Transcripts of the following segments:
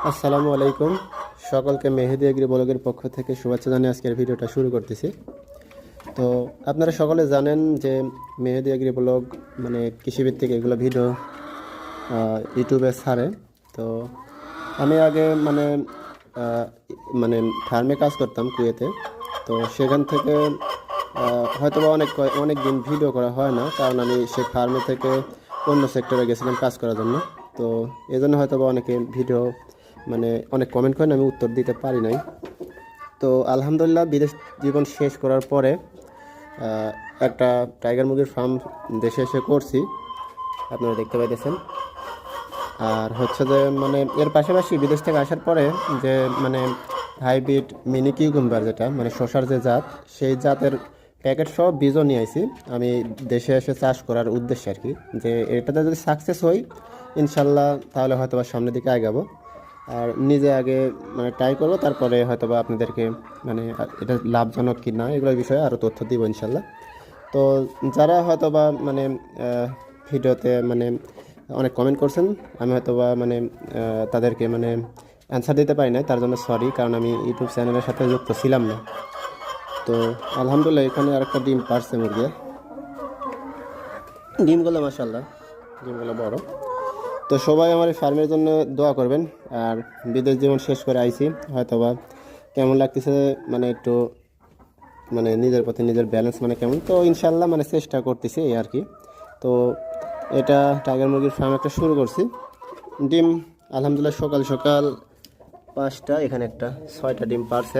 আসসালামু আলাইকুম। সকলকে মেহেদি এগ্রি ব্লগের পক্ষ থেকে শুভেচ্ছা জানিয়ে আজকের ভিডিওটা শুরু করতেছি। তো আপনারা সকলে জানেন যে মেহেদি এগ্রি ব্লগ মানে কৃষিভিত্তিক এগুলো ভিডিও ইউটিউবে ছাড়ে। তো আমি আগে আহ, মানে ফার্মে কাজ করতাম কুয়েতে। তো সেখান থেকে হয়তোবা অনেক দিন ভিডিও করা হয় না, কারণ আমি সেই ফার্মে থেকে অন্য সেক্টরে গেছিলাম কাজ করার জন্য। তো এই জন্য হয়তোবা অনেকে ভিডিও অনেক কমেন্ট করেন, আমি উত্তর দিতে পারি নাই। তো আলহামদুলিল্লাহ বিদেশ জীবন শেষ করার পরে আহ, একটা টাইগার মুরগির ফার্ম দেশে এসে করছি, আপনারা দেখতে পাইতেছেন। আর হচ্ছে যে এর পাশাপাশি বিদেশ থেকে আসার পরে যে মানে হাইব্রিড মিনি কিউকুম্বার, যেটা শসার যে জাত, সেই জাতের প্যাকেট সহ বীজও নিয়ে আইছি আমি দেশে এসে চাষ করার উদ্দেশ্যে আর কি। যে এটাতে যদি সাকসেস হই ইনশাল্লাহ, তাহলে হয়তো বা সামনের দিকে আগাবো। আর নিজে আগে ট্রাই করবো, তারপরে হয়তো বা আপনাদেরকে এটা লাভজনক কি না এগুলোর বিষয়ে আরও তথ্য দিব ইনশাল্লাহ। তো যারা হয়তো বা ভিডিওতে অনেক কমেন্ট করছেন, আমি হয়তো বা তাদেরকে অ্যান্সার দিতে পারি না, তার জন্য সরি, কারণ আমি ইউটিউব চ্যানেলের সাথে যুক্ত ছিলাম না। তো আলহামদুলিল্লাহ এখানে আরেকটা ডিম পারছে মুরগি। ডিমগুলো মাশাআল্লাহ, ডিমগুলো বড়। তো সবাই আমার এই ফার্মের জন্য দোয়া করবেন। আর বিদেশ জীবন শেষ করে আইছি, হয়তোবা কেমন লাগতেছে একটু নিজের প্রতি নিজের ব্যালেন্স কেমন, তো ইনশাল্লাহ চেষ্টা করতেছি এই আর কি। তো এটা টাইগার মুরগির ফার্ম একটা শুরু করছি। ডিম আলহামদুলিল্লাহ সকাল সকাল 5টা, এখানে একটা 6টা ডিম পারছে।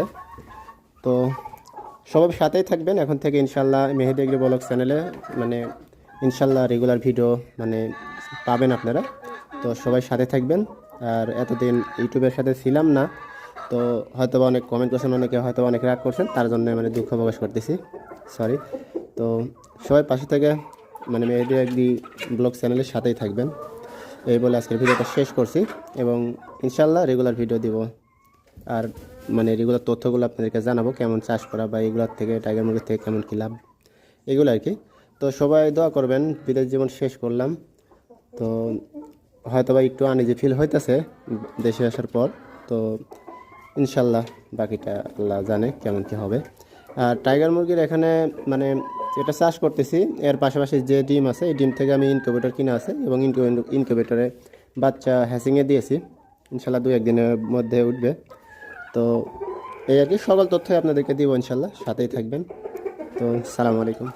তো সবাই সাথেই থাকবেন এখন থেকে ইনশাল্লাহ। মেহেদি এগ্রি ব্লগ চ্যানেলে ইনশাল্লাহ রেগুলার ভিডিও পাবেন আপনারা। তো সবাই সাথে থাকবেন। আর এতদিন ইউটিউবের সাথে ছিলাম না, তো হয়তো অনেক কমেন্ট করছেন, অনেকে হয়তো অনেক রাগ করছেন, তার জন্য দুঃখ প্রকাশ করতেছি, সরি। তো সবাই পাশে থেকে মেহেদি এগ্রি ব্লগ চ্যানেলের সাথেই থাকবেন, এই বলে আজকের ভিডিওটা শেষ করছি। এবং ইনশাল্লাহ রেগুলার ভিডিও দিব। আর রেগুলার তথ্যগুলো আপনাদেরকে জানাবো, কেমন চাষ করা বা এগুলোর থেকে টাইগার মুরগির থেকে কেমন কী লাভ, এগুলো আর কি। তো সবাই দোয়া করবেন। বিদেশ জীবন শেষ করলাম, তো হয়তোবা একটু আনইজি ফিল হইতেছে দেশে আসার পর। তো ইনশাল্লাহ বাকিটা আল্লাহ জানে কেমন কী হবে। আর টাইগার মুরগির এখানে এটা চাষ করতেছি, এর পাশাপাশি যে ডিম আছে এই ডিম থেকে আমি ইনকিউবেটর কিনে আছে, এবং ইনকিউবেটরে বাচ্চা হ্যাচিংয়ে দিয়েছি। ইনশাল্লাহ 2-1 দিনের মধ্যে উঠবে। তো এই আর কি, সকল তথ্যই আপনাদেরকে দিব ইনশাল্লাহ, সাথেই থাকবেন। তো সালামু আলাইকুম।